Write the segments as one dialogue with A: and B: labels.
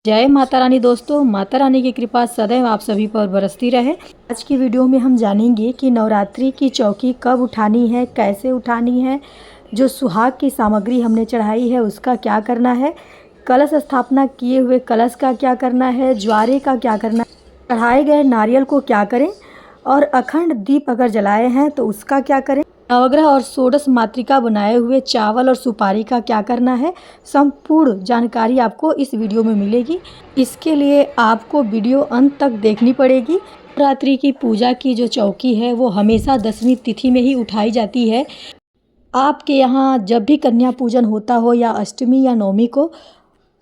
A: जय माता रानी। दोस्तों, माता रानी की कृपा सदैव आप सभी पर बरसती रहे। आज की वीडियो में हम जानेंगे कि नवरात्रि की चौकी कब उठानी है, कैसे उठानी है, जो सुहाग की सामग्री हमने चढ़ाई है उसका क्या करना है, कलश स्थापना किए हुए कलश का क्या करना है, ज्वारे का क्या करना है, चढ़ाए गए नारियल को क्या करें और अखंड दीप अगर जलाए हैं तो उसका क्या करें, नवग्रह और षोडश मातृका बनाए हुए चावल और सुपारी का क्या करना है। संपूर्ण जानकारी आपको इस वीडियो में मिलेगी। इसके लिए आपको वीडियो अंत तक देखनी पड़ेगी। नवरात्रि की पूजा की जो चौकी है वो हमेशा 10वीं तिथि में ही उठाई जाती है। आपके यहाँ जब भी कन्या पूजन होता हो या अष्टमी या नवमी को,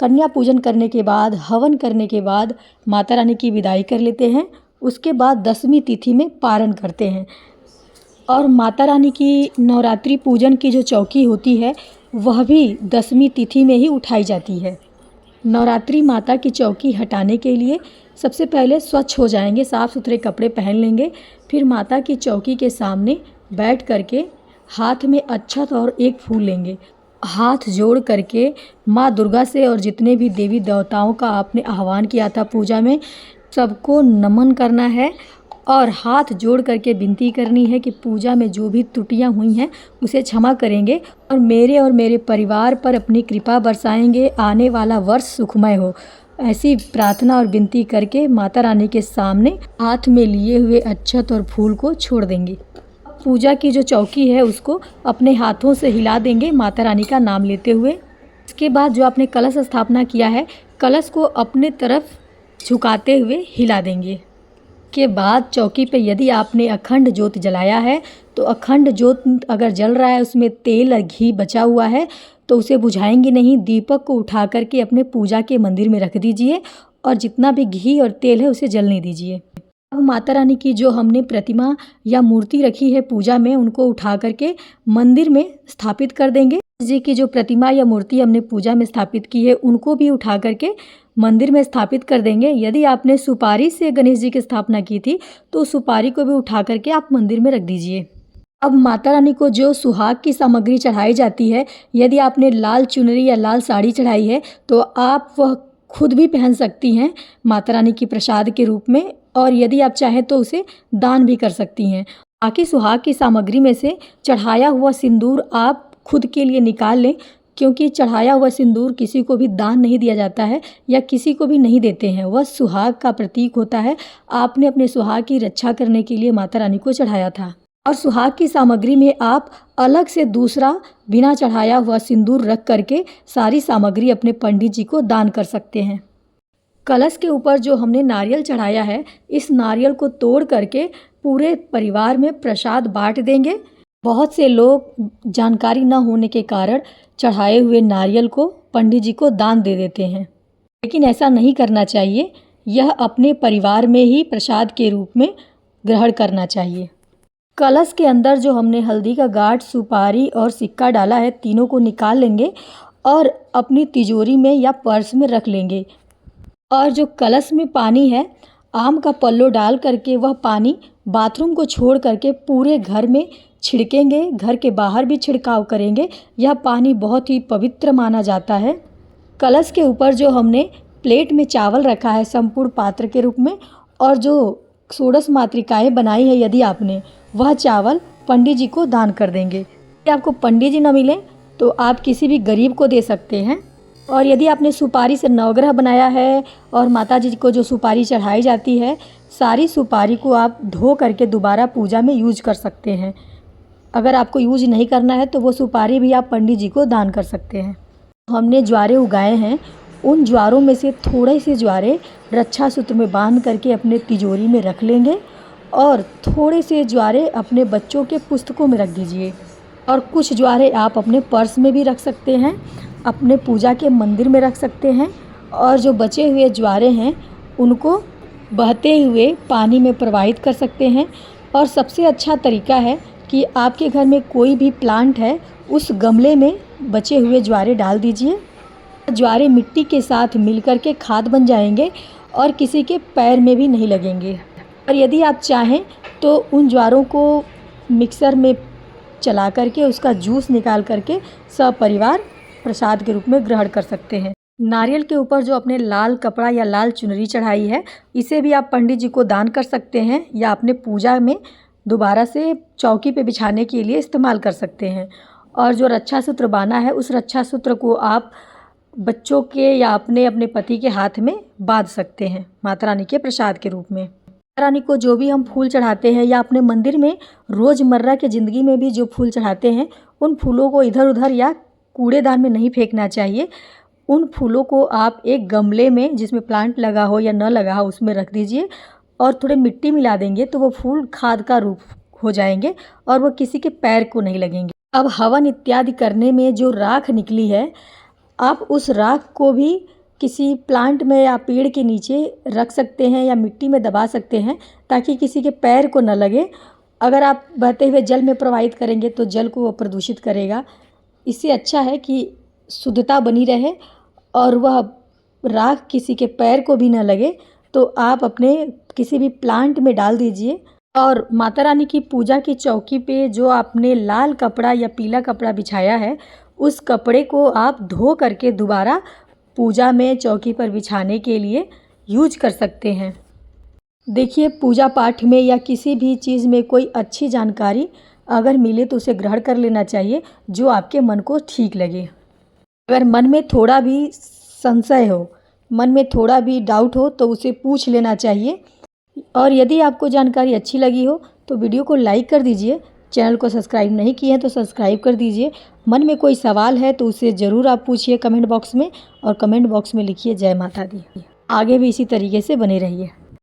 A: कन्या पूजन करने के बाद, हवन करने के बाद माता रानी की विदाई कर लेते हैं। उसके बाद 10वीं तिथि में पारण करते हैं और माता रानी की नवरात्रि पूजन की जो चौकी होती है वह भी 10वीं तिथि में ही उठाई जाती है। नवरात्रि माता की चौकी हटाने के लिए सबसे पहले स्वच्छ हो जाएंगे, साफ़ सुथरे कपड़े पहन लेंगे। फिर माता की चौकी के सामने बैठ करके हाथ में अक्षत और एक फूल लेंगे। हाथ जोड़ करके माँ दुर्गा से और जितने भी देवी देवताओं का आपने आह्वान किया था पूजा में, सबको नमन करना है और हाथ जोड़ करके विनती करनी है कि पूजा में जो भी त्रुटियां हुई हैं उसे क्षमा करेंगे और मेरे परिवार पर अपनी कृपा बरसाएंगे, आने वाला वर्ष सुखमय हो। ऐसी प्रार्थना और विनती करके माता रानी के सामने हाथ में लिए हुए अक्षत और फूल को छोड़ देंगे। पूजा की जो चौकी है उसको अपने हाथों से हिला देंगे माता रानी का नाम लेते हुए। इसके बाद जो आपने कलश स्थापना किया है, कलश को अपने तरफ झुकाते हुए हिला देंगे। के बाद चौकी पे यदि आपने अखंड ज्योत जलाया है तो अखंड ज्योत अगर जल रहा है, उसमें तेल और घी बचा हुआ है तो उसे बुझाएंगे नहीं। दीपक को उठा करके अपने पूजा के मंदिर में रख दीजिए और जितना भी घी और तेल है उसे जलने दीजिए। अब माता रानी की जो हमने प्रतिमा या मूर्ति रखी है पूजा में, उनको उठा करके मंदिर में स्थापित कर देंगे। जी की जो प्रतिमा या मूर्ति हमने पूजा में स्थापित की है उनको भी उठा करके मंदिर में स्थापित कर देंगे। यदि आपने सुपारी से गणेश जी की स्थापना की थी तो सुपारी को भी उठा करके आप मंदिर में रख दीजिए। अब माता रानी को जो सुहाग की सामग्री चढ़ाई जाती है, यदि आपने लाल चुनरी या लाल साड़ी चढ़ाई है तो आप वह खुद भी पहन सकती हैं माता रानी की प्रसाद के रूप में, और यदि आप चाहें तो उसे दान भी कर सकती हैं। बाकी सुहाग की सामग्री में से चढ़ाया हुआ सिंदूर आप खुद के लिए निकाल लें, क्योंकि चढ़ाया हुआ सिंदूर किसी को भी दान नहीं दिया जाता है या किसी को भी नहीं देते हैं। वह सुहाग का प्रतीक होता है। आपने अपने सुहाग की रक्षा करने के लिए माता रानी को चढ़ाया था। और सुहाग की सामग्री में आप अलग से दूसरा बिना चढ़ाया हुआ सिंदूर रख करके सारी सामग्री अपने पंडित जी को दान कर सकते हैं। कलश के ऊपर जो हमने नारियल चढ़ाया है, इस नारियल को तोड़ करके पूरे परिवार में प्रसाद बांट देंगे। बहुत से लोग जानकारी न होने के कारण चढ़ाए हुए नारियल को पंडित जी को दान दे देते हैं, लेकिन ऐसा नहीं करना चाहिए। यह अपने परिवार में ही प्रसाद के रूप में ग्रहण करना चाहिए। कलश के अंदर जो हमने हल्दी का गांठ, सुपारी और सिक्का डाला है, तीनों को निकाल लेंगे और अपनी तिजोरी में या पर्स में रख लेंगे। और जो कलश में पानी है, आम का पल्लो डाल करके वह पानी बाथरूम को छोड़ करके पूरे घर में छिड़केंगे। घर के बाहर भी छिड़काव करेंगे। यह पानी बहुत ही पवित्र माना जाता है। कलश के ऊपर जो हमने प्लेट में चावल रखा है संपूर्ण पात्र के रूप में, और जो षोडश मातृकाएँ बनाई है यदि आपने, वह चावल पंडित जी को दान कर देंगे। यदि आपको पंडित जी न मिले तो आप किसी भी गरीब को दे सकते हैं। और यदि आपने सुपारी से नवग्रह बनाया है और माता जी को जो सुपारी चढ़ाई जाती है, सारी सुपारी को आप धो करके दोबारा पूजा में यूज कर सकते हैं। अगर आपको यूज नहीं करना है तो वो सुपारी भी आप पंडित जी को दान कर सकते हैं। हमने ज्वारे उगाए हैं, उन ज्वारों में से थोड़े से ज्वारे रक्षा सूत्र में बांध करके अपने तिजोरी में रख लेंगे और थोड़े से ज्वारे अपने बच्चों के पुस्तकों में रख दीजिए। और कुछ ज्वारे आप अपने पर्स में भी रख सकते हैं, अपने पूजा के मंदिर में रख सकते हैं। और जो बचे हुए ज्वारे हैं उनको बहते हुए पानी में प्रवाहित कर सकते हैं। और सबसे अच्छा तरीका है कि आपके घर में कोई भी प्लांट है, उस गमले में बचे हुए ज्वारे डाल दीजिए। ज्वारे मिट्टी के साथ मिलकर के खाद बन जाएंगे और किसी के पैर में भी नहीं लगेंगे। और यदि आप चाहें तो उन ज्वारों को मिक्सर में चला करके उसका जूस निकाल करके सपरिवार प्रसाद के रूप में ग्रहण कर सकते हैं। नारियल के ऊपर जो अपने लाल कपड़ा या लाल चुनरी चढ़ाई है, इसे भी आप पंडित जी को दान कर सकते हैं या अपने पूजा में दोबारा से चौकी पे बिछाने के लिए इस्तेमाल कर सकते हैं। और जो रक्षा सूत्र बांधा है, उस रक्षा सूत्र को आप बच्चों के या अपने अपने पति के हाथ में बांध सकते हैं माता रानी के प्रसाद के रूप में। माता रानी को जो भी हम फूल चढ़ाते हैं या अपने मंदिर में रोज़मर्रा की ज़िंदगी में भी जो फूल चढ़ाते हैं, उन फूलों को इधर उधर या कूड़ेदान में नहीं फेंकना चाहिए। उन फूलों को आप एक गमले में, जिसमें प्लांट लगा हो या न लगा हो, उसमें रख दीजिए और थोड़े मिट्टी मिला देंगे तो वो फूल खाद का रूप हो जाएंगे और वो किसी के पैर को नहीं लगेंगे। अब हवन इत्यादि करने में जो राख निकली है, आप उस राख को भी किसी प्लांट में या पेड़ के नीचे रख सकते हैं या मिट्टी में दबा सकते हैं ताकि किसी के पैर को न लगे। अगर आप बहते हुए जल में प्रवाहित करेंगे तो जल को वो प्रदूषित करेगा। इससे अच्छा है कि शुद्धता बनी रहे और वह राख किसी के पैर को भी न लगे, तो आप अपने किसी भी प्लांट में डाल दीजिए। और माता रानी की पूजा की चौकी पे जो आपने लाल कपड़ा या पीला कपड़ा बिछाया है, उस कपड़े को आप धो करके दोबारा पूजा में चौकी पर बिछाने के लिए यूज कर सकते हैं। देखिए, पूजा पाठ में या किसी भी चीज़ में कोई अच्छी जानकारी अगर मिले तो उसे ग्रहण कर लेना चाहिए, जो आपके मन को ठीक लगे। अगर मन में थोड़ा भी संशय हो, मन में थोड़ा भी डाउट हो, तो उसे पूछ लेना चाहिए। और यदि आपको जानकारी अच्छी लगी हो तो वीडियो को लाइक कर दीजिए। चैनल को सब्सक्राइब नहीं किए हैं तो सब्सक्राइब कर दीजिए। मन में कोई सवाल है तो उसे ज़रूर आप पूछिए कमेंट बॉक्स में, और कमेंट बॉक्स में लिखिए जय माता दी। आगे भी इसी तरीके से बने रहिए।